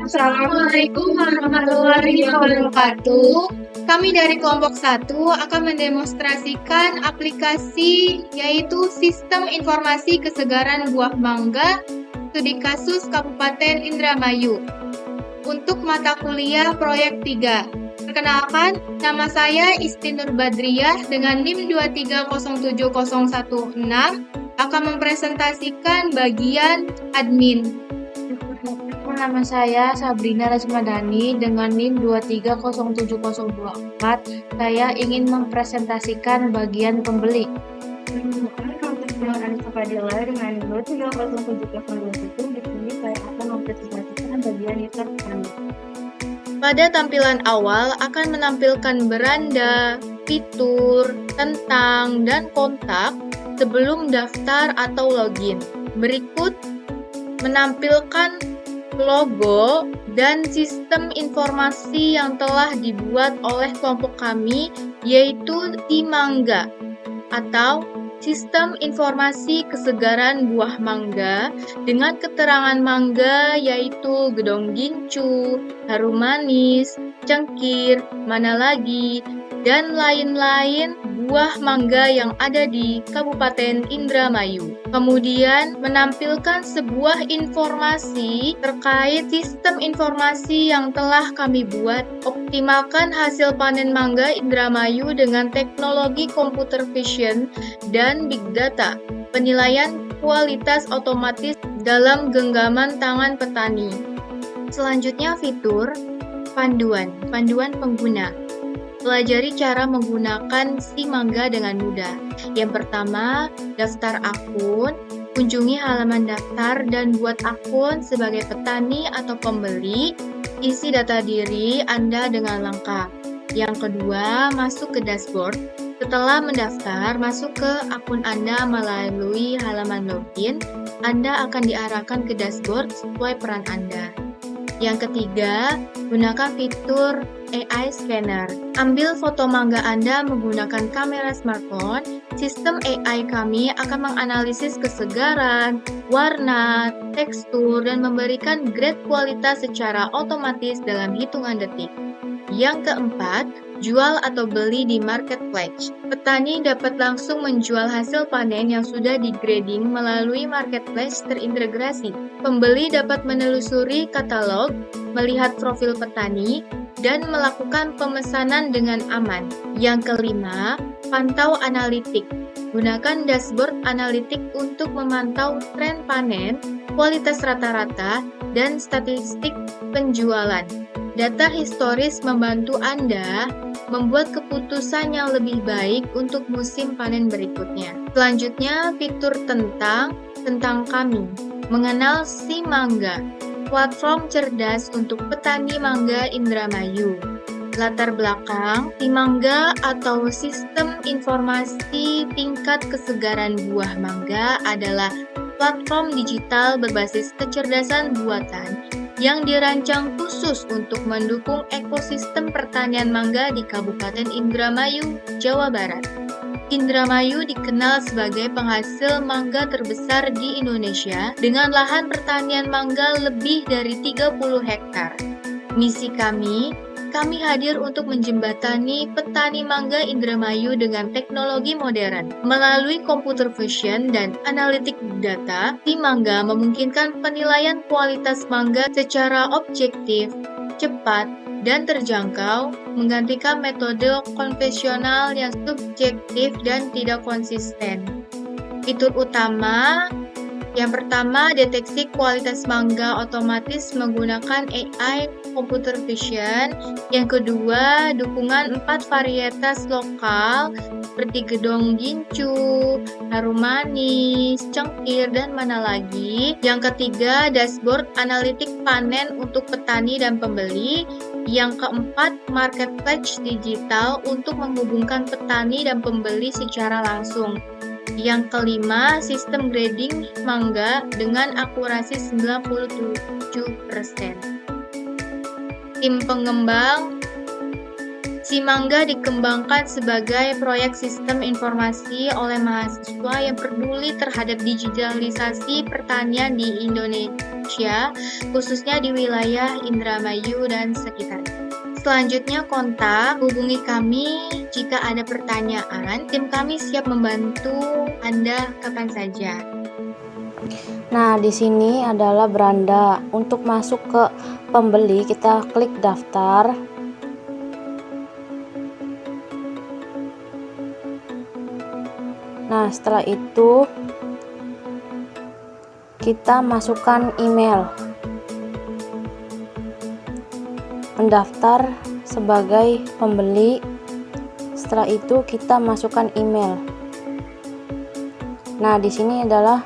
Assalamualaikum warahmatullahi wabarakatuh. Kami dari kelompok 1 akan mendemonstrasikan aplikasi yaitu Sistem Informasi Kesegaran Buah Mangga Studi Kasus Kabupaten Indramayu untuk mata kuliah proyek 3. Perkenalkan, nama saya Isti Nur Badriah dengan NIM 2307016 akan mempresentasikan bagian admin. Nama saya Sabrina Rasmadani dengan NIM 2307024. Saya ingin mempresentasikan bagian pembeli. Dengan Fadila dengan 2307021. Di sini saya akan mempresentasikan bagian user petani. Pada tampilan awal akan menampilkan beranda, fitur, tentang, dan kontak sebelum daftar atau login. Berikut menampilkan logo dan sistem informasi yang telah dibuat oleh kelompok kami, yaitu SIMangga atau Sistem Informasi Kesegaran Buah Mangga dengan keterangan mangga yaitu gedong gincu, harum manis, cengkir, mana lagi, dan lain-lain buah mangga yang ada di Kabupaten Indramayu. Kemudian menampilkan sebuah informasi terkait sistem informasi yang telah kami buat. Optimalkan hasil panen mangga Indramayu dengan teknologi computer vision dan big data. Penilaian kualitas otomatis dalam genggaman tangan petani. Selanjutnya fitur panduan pengguna. Pelajari cara menggunakan SIMangga dengan mudah. Yang pertama, daftar akun, kunjungi halaman daftar dan buat akun sebagai petani atau pembeli, isi data diri Anda dengan lengkap. Yang kedua, masuk ke dashboard. Setelah mendaftar, masuk ke akun Anda melalui halaman login, Anda akan diarahkan ke dashboard sesuai peran Anda. Yang ketiga, gunakan fitur AI Scanner. Ambil foto mangga Anda menggunakan kamera smartphone. Sistem AI kami akan menganalisis kesegaran, warna, tekstur, dan memberikan grade kualitas secara otomatis dalam hitungan detik. Yang keempat, jual atau beli di marketplace. Petani dapat langsung menjual hasil panen yang sudah di-grading melalui marketplace terintegrasi. Pembeli dapat menelusuri katalog, melihat profil petani, dan melakukan pemesanan dengan aman. Yang kelima, pantau analitik. Gunakan dashboard analitik untuk memantau tren panen, kualitas rata-rata, dan statistik penjualan. Data historis membantu Anda membuat keputusan yang lebih baik untuk musim panen berikutnya. Selanjutnya, fitur tentang kami. Mengenal SIMangga, platform cerdas untuk petani mangga Indramayu. Latar belakang, SIMangga atau Sistem Informasi Tingkat Kesegaran Buah Mangga adalah platform digital berbasis kecerdasan buatan yang dirancang khusus untuk mendukung ekosistem pertanian mangga di Kabupaten Indramayu, Jawa Barat. Indramayu dikenal sebagai penghasil mangga terbesar di Indonesia dengan lahan pertanian mangga lebih dari 30 hektar. Misi kami hadir untuk menjembatani petani mangga Indramayu dengan teknologi modern. Melalui computer vision dan analitik data, SIMangga memungkinkan penilaian kualitas mangga secara objektif, cepat, dan terjangkau, menggantikan metode konvensional yang subjektif dan tidak konsisten. Fitur utama yang pertama, deteksi kualitas mangga otomatis menggunakan AI computer vision. Yang kedua, dukungan 4 varietas lokal seperti gedong gincu, harum manis, cengkir, dan mana lagi. Yang ketiga, dashboard analitik panen untuk petani dan pembeli. Yang keempat, marketplace digital untuk menghubungkan petani dan pembeli secara langsung. Yang kelima, sistem grading mangga dengan akurasi 97%. Tim pengembang Si Mangga dikembangkan sebagai proyek sistem informasi oleh mahasiswa yang peduli terhadap digitalisasi pertanian di Indonesia, khususnya di wilayah Indramayu dan sekitarnya. Selanjutnya kontak, hubungi kami jika ada pertanyaan. Tim kami siap membantu Anda kapan saja. Nah, di sini adalah beranda. Untuk masuk ke pembeli, kita klik daftar. Nah, setelah itu kita masukkan email. Mendaftar sebagai pembeli. Setelah itu kita masukkan email. Nah, di sini adalah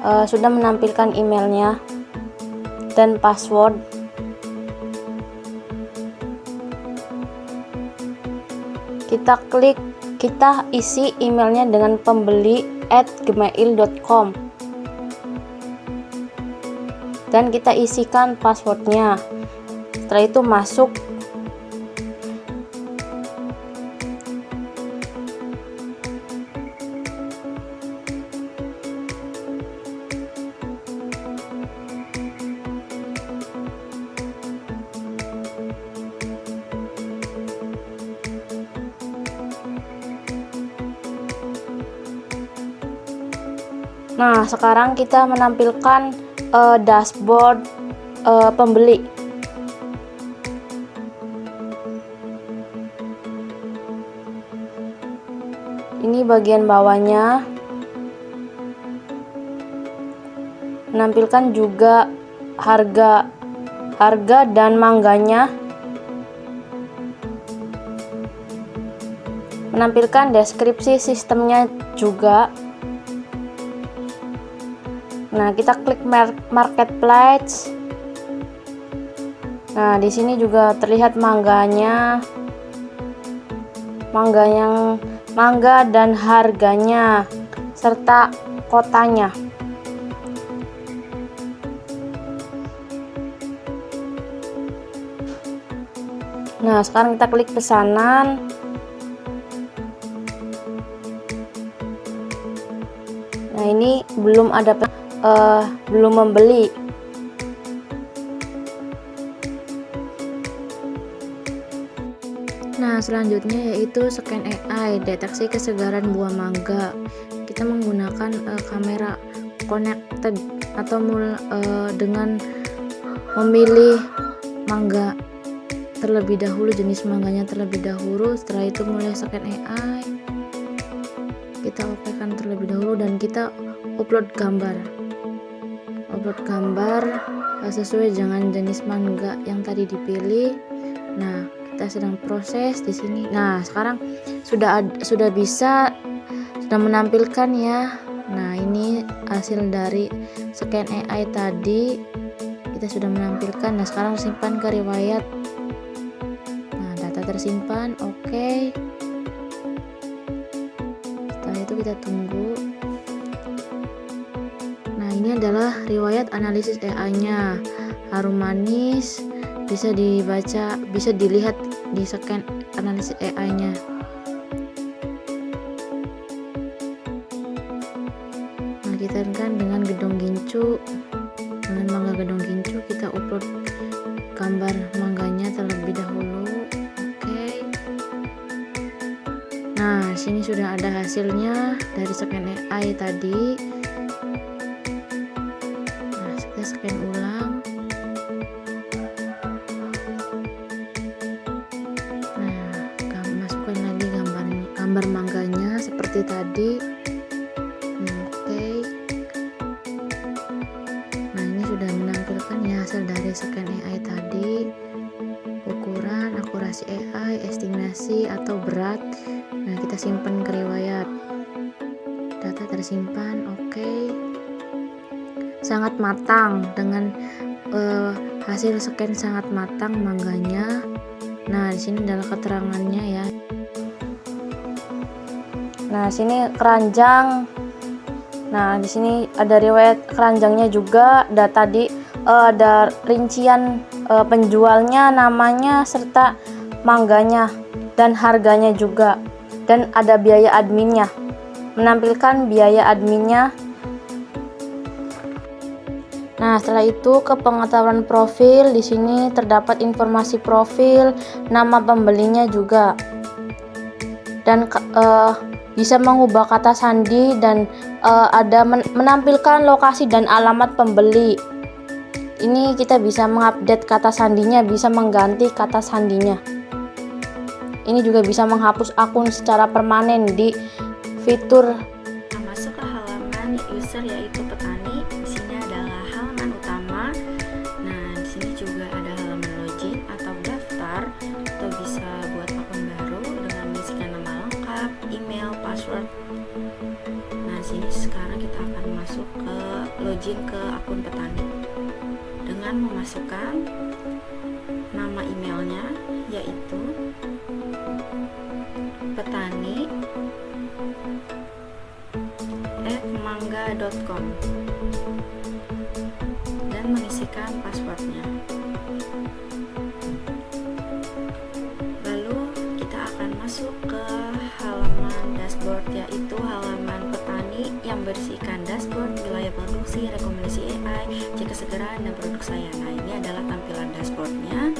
sudah menampilkan emailnya dan password. Kita isi emailnya dengan pembeli@gmail.com dan kita isikan passwordnya. Setelah itu masuk. Nah, sekarang kita menampilkan dashboard pembeli. Ini bagian bawahnya. Menampilkan juga harga dan mangganya. Menampilkan deskripsi sistemnya juga. Nah, kita klik marketplace. Nah, di sini juga terlihat mangga dan harganya serta kotanya. Nah, sekarang kita klik pesanan. Nah, ini belum membeli. Nah, selanjutnya yaitu scan AI, deteksi kesegaran buah mangga. Kita menggunakan kamera connected atau dengan memilih mangga terlebih dahulu, jenis mangganya terlebih dahulu. Setelah itu mulai scan AI. Kita okekan terlebih dahulu dan kita upload gambar sesuai dengan jenis mangga yang tadi dipilih. Nah, kita sedang proses di sini. Nah, sekarang sudah menampilkan ya. Nah, ini hasil dari scan AI tadi. Kita sudah menampilkan. Nah, sekarang simpan ke riwayat. Nah, data tersimpan. Oke. Setelah itu kita tunggu. Nah, ini adalah riwayat analisis AI-nya. Harum manis, bisa dibaca, bisa dilihat di scan analisis AI-nya. Nah, kita kan dengan gedong gincu, dengan mangga gedong gincu, kita upload gambar mangganya terlebih dahulu. Oke. Nah, sini sudah ada hasilnya dari scan AI tadi. Nah, kita scan ulang. Gambar mangganya seperti tadi. Oke. Nah, ini sudah menampilkan ya hasil dari scan AI tadi. Ukuran, akurasi AI, estimasi atau berat. Nah, kita simpan ke riwayat. Data tersimpan. Oke. Sangat matang, dengan hasil scan sangat matang mangganya. Nah, di sini adalah keterangannya ya. Nah, sini keranjang. Nah, di sini ada riwayat keranjangnya juga. Ada rincian penjualnya, namanya serta mangganya. dan harganya juga, dan ada biaya adminnya. Menampilkan biaya adminnya. Nah, setelah itu ke pengetahuan profil. Di sini terdapat informasi profil, nama pembelinya juga, dan bisa mengubah kata sandi, dan ada menampilkan lokasi dan alamat pembeli. Ini kita bisa mengupdate kata sandinya, bisa mengganti kata sandinya. Ini juga bisa menghapus akun secara permanen di fitur. Masuk ke halaman user yaitu petani. Di sini adalah halaman utama. Nah, di sini juga ada halaman login atau daftar, atau bisa buat akun baru dengan mengisikan nama lengkap, email, password. Nah, sini sekarang kita akan masuk ke login ke akun petani dengan memasukkan nama emailnya yaitu petani@mangga.com dan mengisikan passwordnya. Lalu kita akan masuk ke halaman dashboard, yaitu halaman petani yang berisikan dashboard, wilayah produksi, rekomendasi AI, cek kesegaran, dan produk saya. Nah, ini adalah tampilan dashboardnya.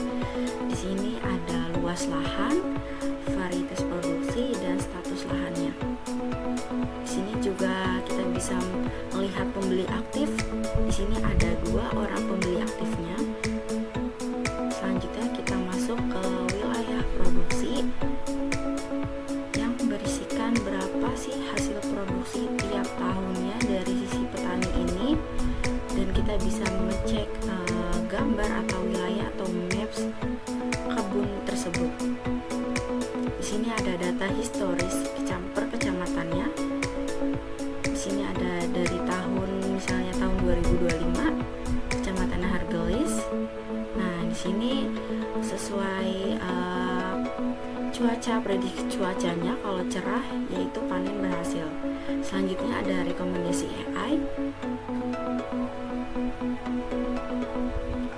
Di sini ada luas lahan, varietas produksi, dan status lahannya. Di sini juga kita bisa melihat pembeli aktif. Di sini ada 2 orang pembeli aktifnya. Selanjutnya kita masuk ke wilayah produksi yang berisikan berapa sih hasil produksi tiap tahunnya dari sisi petani ini, dan kita bisa mengecek gambar atau wilayah atau maps kebun tersebut. Di sini ada data historis per kecamatannya. Di sini ada dari tahun, misalnya tahun 2025, Kecamatan Hargelis. Nah, di sini sesuai cuaca, prediksi cuacanya, kalau cerah yaitu panen berhasil. Selanjutnya ada rekomendasi AI.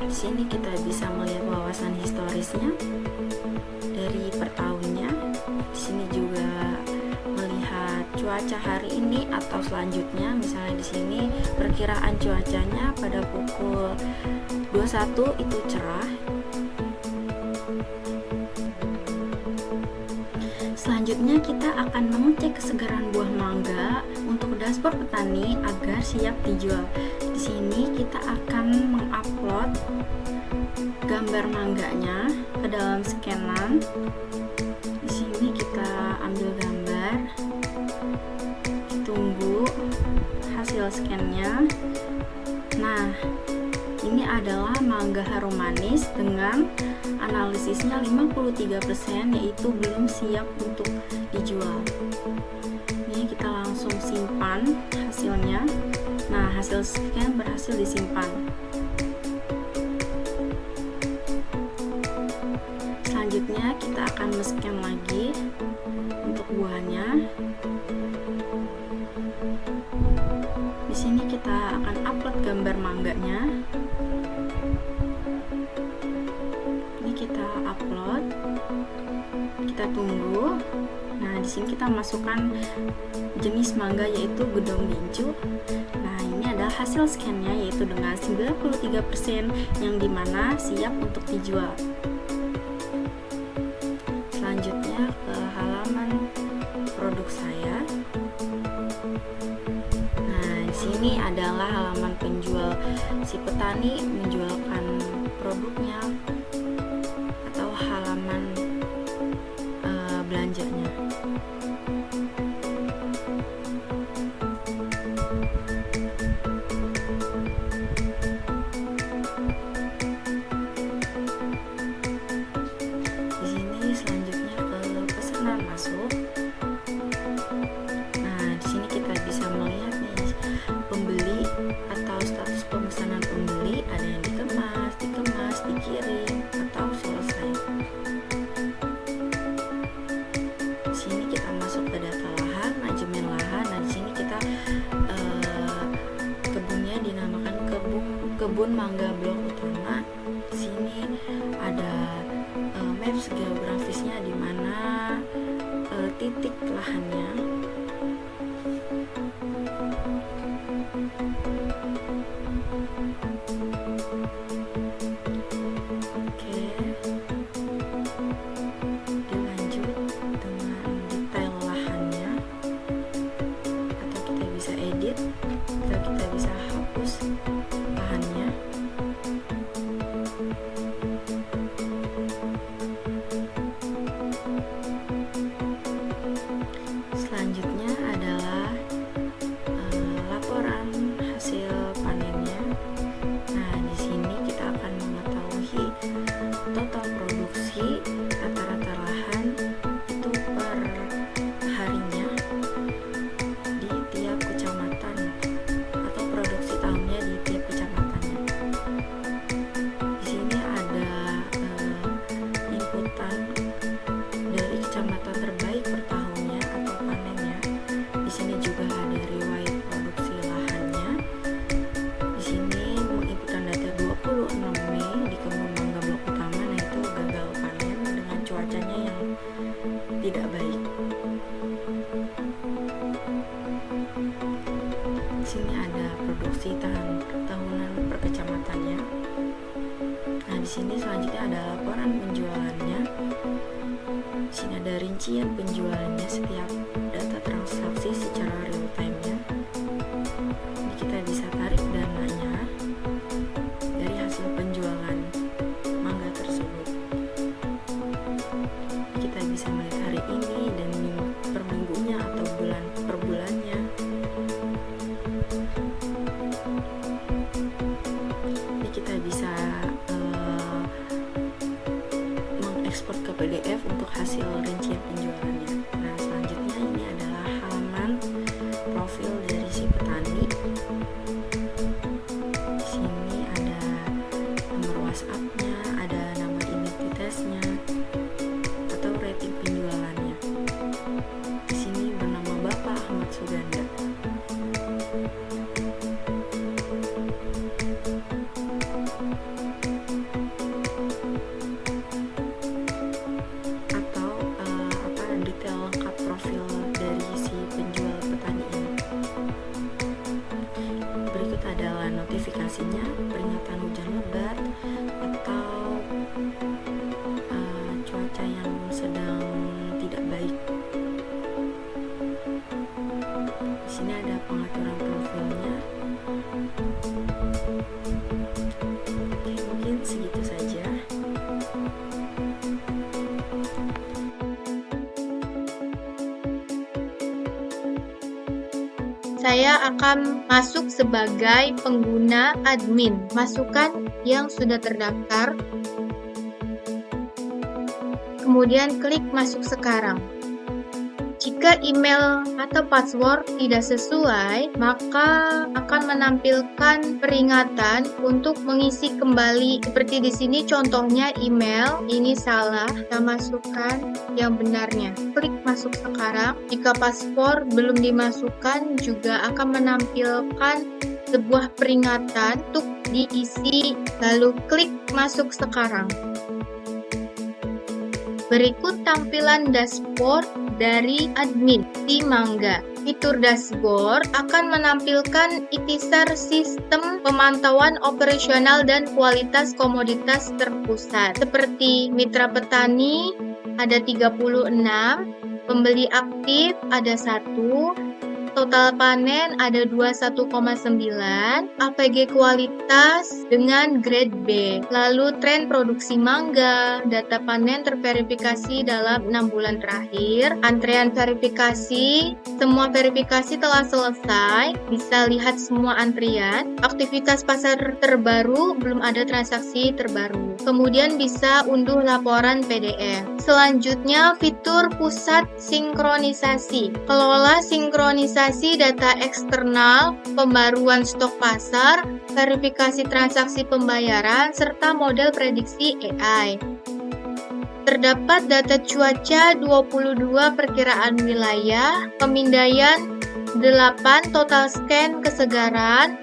Di sini kita bisa melihat wawasan historisnya dari per tahunnya. Di sini juga melihat cuaca hari ini atau selanjutnya. Misalnya di sini perkiraan cuacanya pada pukul 21 itu cerah. Selanjutnya kita akan mengecek kesegaran buah mangga untuk dashboard petani agar siap dijual. Di sini kita akan mengupload gambar mangganya ke dalam scanan. Di sini kita ambil gambar, tunggu hasil scannya. Nah, ini adalah mangga harum manis dengan analisisnya 53%, yaitu belum siap untuk dijual. Ini kita langsung simpan hasilnya. Nah, hasil scan berhasil disimpan. Selanjutnya kita akan men-scan lagi untuk buahnya. Di sini kita akan upload gambar mangganya. Ini kita upload, kita tunggu. Nah, di sini kita masukkan jenis mangga yaitu gedong gincu. Nah, ini adalah hasil scannya yaitu dengan 93% yang dimana siap untuk dijual. Selanjutnya ke halaman produk saya. Nah, di sini adalah halaman penjual, si petani menjualkan produknya atau halaman belanjanya. Di sini selanjutnya ke pesanan masuk. Nah, di sini kita bisa melihat nih pembeli atau status pemesanan pembeli, ada yang dikemas, dikirim, atau selesai. Di sini kita masuk ke data lahan, manajemen lahan. Nah, di sini kita kebunnya dinamakan kebun mangga blok utama. Di sini ada maps geografisnya di mana titik lahannya. Oke, dilanjut dengan detail lahannya, atau kita bisa edit, atau kita bisa hapus lahannya. Selanjutnya adalah laporan hasil panennya. Nah, di sini kita akan mengetahui total produksi rata-rata lahan itu per harinya di tiap kecamatan, atau produksi tahunnya di tiap kecamatannya. Di sini ada inputan dari kecamatan terbaik per tahunnya atau panennya. Di sini juga ada riwayat produksi lahannya. Di sini menginputkan data 26 Mei di kebun mangga blok utama, nah itu gagal panen dengan cuacanya yang tidak baik. Di sini ada produksi tahunan per kecamatannya. Nah, di sini selanjutnya ada laporan penjualannya. Di sini ada rincian penjualannya, setiap data transaksi secara real time-nya. Jadi kita bisa tarik dananya dari hasil penjualan mangga tersebut. Kita bisa melihat hari ini dan per minggunya atau bulan per bulannya. Jadi kita bisa mengekspor ke PDF untuk hasil rincian penjualannya. Nah, selanjutnya ini adalah halaman profil dari si petani. Di sini ada nomor WhatsApp-nya, ada nama identitasnya, atau rating penjualannya. Di sini bernama Bapak Ahmad Suganda. Atau detail lengkap profil dari si penjual petani ini. Berikut adalah notifikasinya, peringatan hujan lebat atau cuaca yang sedang tidak baik. Di sini ada pengaturan profilnya. Oke, mungkin segitu saja. Saya akan masuk sebagai pengguna admin. Masukkan yang sudah terdaftar. Kemudian klik masuk sekarang. Jika email atau password tidak sesuai, maka akan menampilkan peringatan untuk mengisi kembali. Seperti di sini contohnya email, ini salah, kita masukkan yang benarnya. Klik masuk sekarang. Jika paspor belum dimasukkan, juga akan menampilkan sebuah peringatan untuk diisi, lalu klik masuk sekarang. Berikut tampilan dashboard dari admin di Mangga. Fitur dashboard akan menampilkan ikhtisar sistem pemantauan operasional dan kualitas komoditas terpusat. Seperti mitra petani ada 36, pembeli aktif ada 1, total panen ada 21,9, APG kualitas dengan grade B. Lalu tren produksi mangga, data panen terverifikasi dalam 6 bulan terakhir, antrean verifikasi, semua verifikasi telah selesai, bisa lihat semua antrian, aktivitas pasar terbaru, belum ada transaksi terbaru. Kemudian bisa unduh laporan PDF. Selanjutnya fitur pusat sinkronisasi. Kelola sinkronisasi data eksternal, pembaruan stok pasar, verifikasi transaksi pembayaran, serta model prediksi AI. Terdapat data cuaca 22 perkiraan wilayah, pemindaian 8 total scan kesegaran,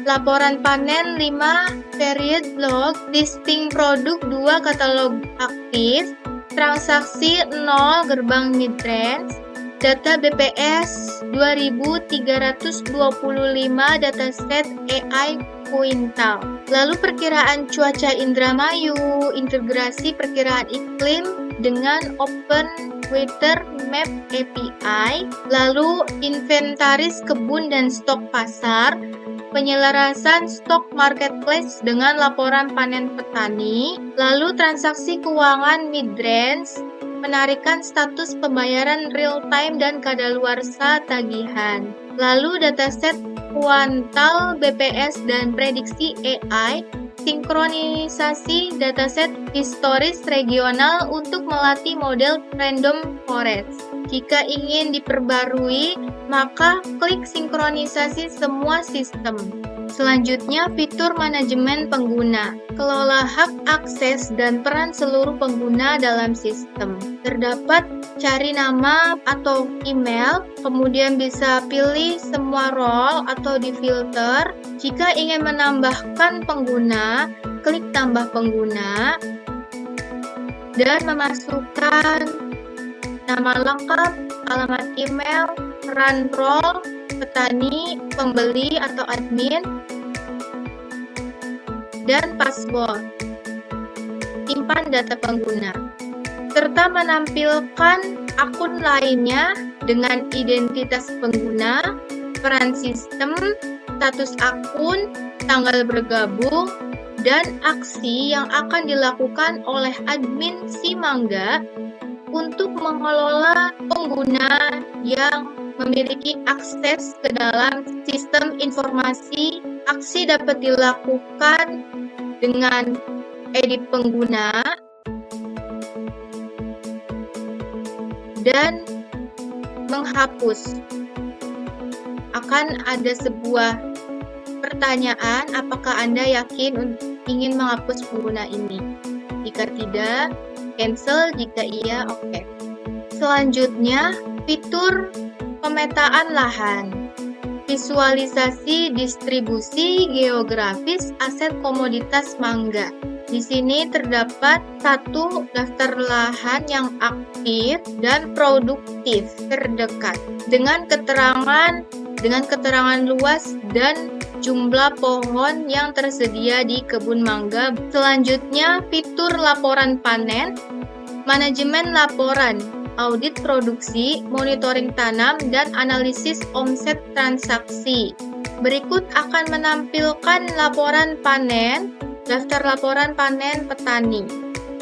laporan panen 5 period log, listing produk 2 katalog aktif, transaksi 0 gerbang midrange, data BPS 2325 dataset AI kuintal. Lalu perkiraan cuaca Indramayu, integrasi perkiraan iklim dengan Open Weather Map API, lalu inventaris kebun dan stok pasar, penyelarasan stok marketplace dengan laporan panen petani, lalu transaksi keuangan midrange, penarikan status pembayaran real time dan kadaluarsa tagihan. Lalu dataset kuantal BPS dan prediksi AI, sinkronisasi dataset historis regional untuk melatih model random forest. Jika ingin diperbarui, maka klik sinkronisasi semua sistem. Selanjutnya, fitur manajemen pengguna. Kelola hak akses dan peran seluruh pengguna dalam sistem. Terdapat cari nama atau email, kemudian bisa pilih semua role atau di filter. Jika ingin menambahkan pengguna, klik tambah pengguna dan memasukkan nama lengkap, alamat email, peran role, petani, pembeli atau admin, dan password. Simpan data pengguna, serta menampilkan akun lainnya dengan identitas pengguna, peran sistem, status akun, tanggal bergabung, dan aksi yang akan dilakukan oleh admin si Mangga untuk mengelola pengguna yang memiliki akses ke dalam sistem informasi. Aksi dapat dilakukan dengan edit pengguna dan menghapus. Akan ada sebuah pertanyaan, apakah Anda yakin ingin menghapus pengguna ini? Jika tidak, cancel. Jika iya, oke. Selanjutnya, fitur pemetaan lahan. Visualisasi distribusi geografis aset komoditas mangga. Di sini terdapat satu daftar lahan yang aktif dan produktif terdekat dengan keterangan luas dan jumlah pohon yang tersedia di kebun mangga. Selanjutnya, fitur laporan panen, manajemen laporan, audit produksi, monitoring tanam, dan analisis omset transaksi. Berikut akan menampilkan laporan panen, daftar laporan panen petani,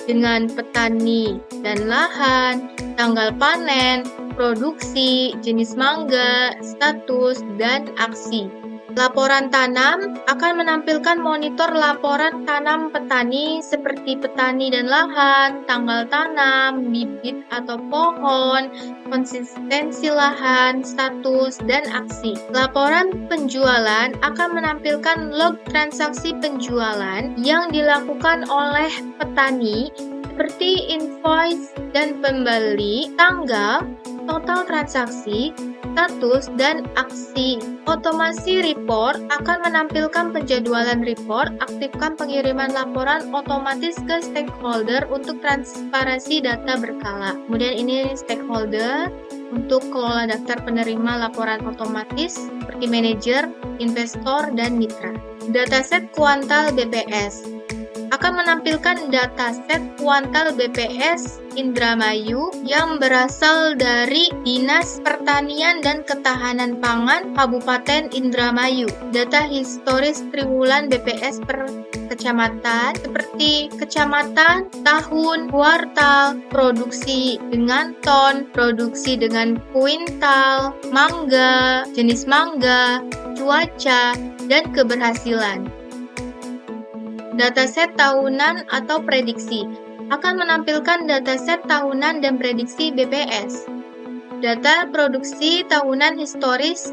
dengan petani dan lahan, tanggal panen, produksi, jenis mangga, status, dan aksi. Laporan tanam akan menampilkan monitor laporan tanam petani seperti petani dan lahan, tanggal tanam, bibit atau pohon, konsistensi lahan, status, dan aksi. Laporan penjualan akan menampilkan log transaksi penjualan yang dilakukan oleh petani seperti invoice dan pembeli, tanggal, total transaksi, status, dan aksi. Otomasi report akan menampilkan penjadwalan report, aktifkan pengiriman laporan otomatis ke stakeholder untuk transparansi data berkala. Kemudian ini stakeholder untuk kelola daftar penerima laporan otomatis seperti manajer, investor, dan mitra. Dataset kuantal BPS akan menampilkan dataset kuantal BPS Indramayu yang berasal dari Dinas Pertanian dan Ketahanan Pangan Kabupaten Indramayu. Data historis triwulan BPS per kecamatan seperti kecamatan, tahun, kuartal, produksi dengan ton, produksi dengan kuintal, mangga, jenis mangga, cuaca, dan keberhasilan. Dataset tahunan atau prediksi akan menampilkan dataset tahunan dan prediksi BPS. Data produksi tahunan historis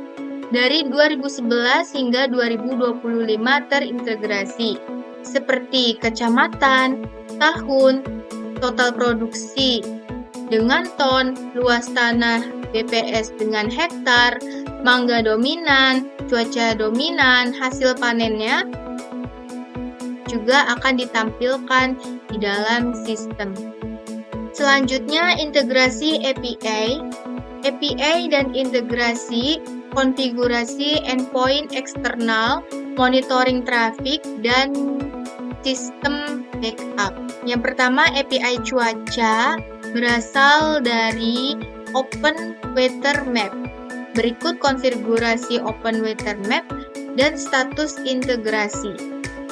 dari 2011 hingga 2025 terintegrasi, seperti kecamatan, tahun, total produksi dengan ton, luas tanah BPS dengan hektar, mangga dominan, cuaca dominan, hasil panennya juga akan ditampilkan di dalam sistem. Selanjutnya, integrasi API. API dan integrasi, konfigurasi endpoint eksternal, monitoring traffic, dan sistem backup. Yang pertama, API cuaca berasal dari Open Weather Map. Berikut konfigurasi Open Weather Map dan status integrasi.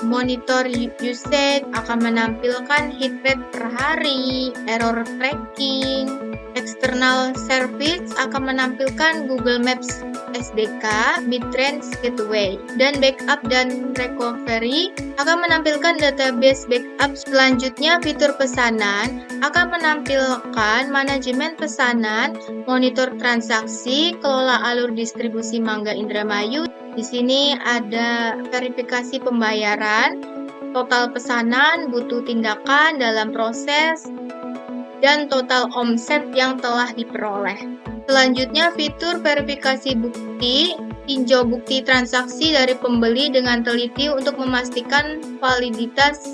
Monitor usage akan menampilkan heat rate per hari, error tracking. External service akan menampilkan Google Maps SDK, Midrange Gateway, dan backup dan recovery akan menampilkan database backup. Selanjutnya, fitur pesanan akan menampilkan manajemen pesanan, monitor transaksi, kelola alur distribusi Mangga Indramayu. Di sini ada verifikasi pembayaran, total pesanan, butuh tindakan dalam proses, dan total omset yang telah diperoleh. Selanjutnya, fitur verifikasi bukti, tinjau bukti transaksi dari pembeli dengan teliti untuk memastikan validitas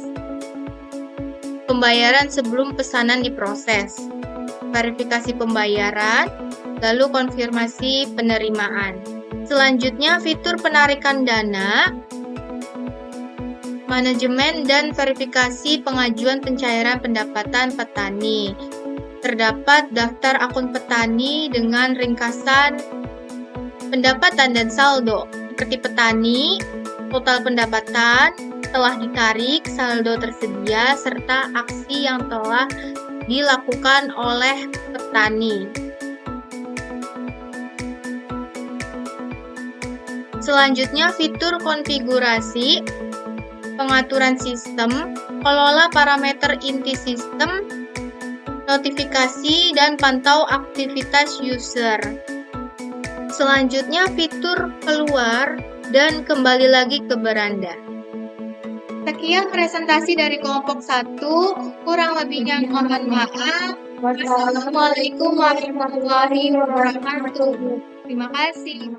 pembayaran sebelum pesanan diproses. Verifikasi pembayaran, lalu konfirmasi penerimaan. Selanjutnya, fitur penarikan dana, manajemen dan verifikasi pengajuan pencairan pendapatan petani. Terdapat daftar akun petani dengan ringkasan pendapatan dan saldo, seperti petani, total pendapatan, telah ditarik, saldo tersedia, serta aksi yang telah dilakukan oleh petani. Selanjutnya, fitur konfigurasi, pengaturan sistem, kelola parameter inti sistem, notifikasi, dan pantau aktivitas user. Selanjutnya, fitur keluar dan kembali lagi ke beranda. Sekian presentasi dari kelompok 1, kurang lebihnya mohon maaf. Wassalamualaikum warahmatullahi wabarakatuh. Terima kasih.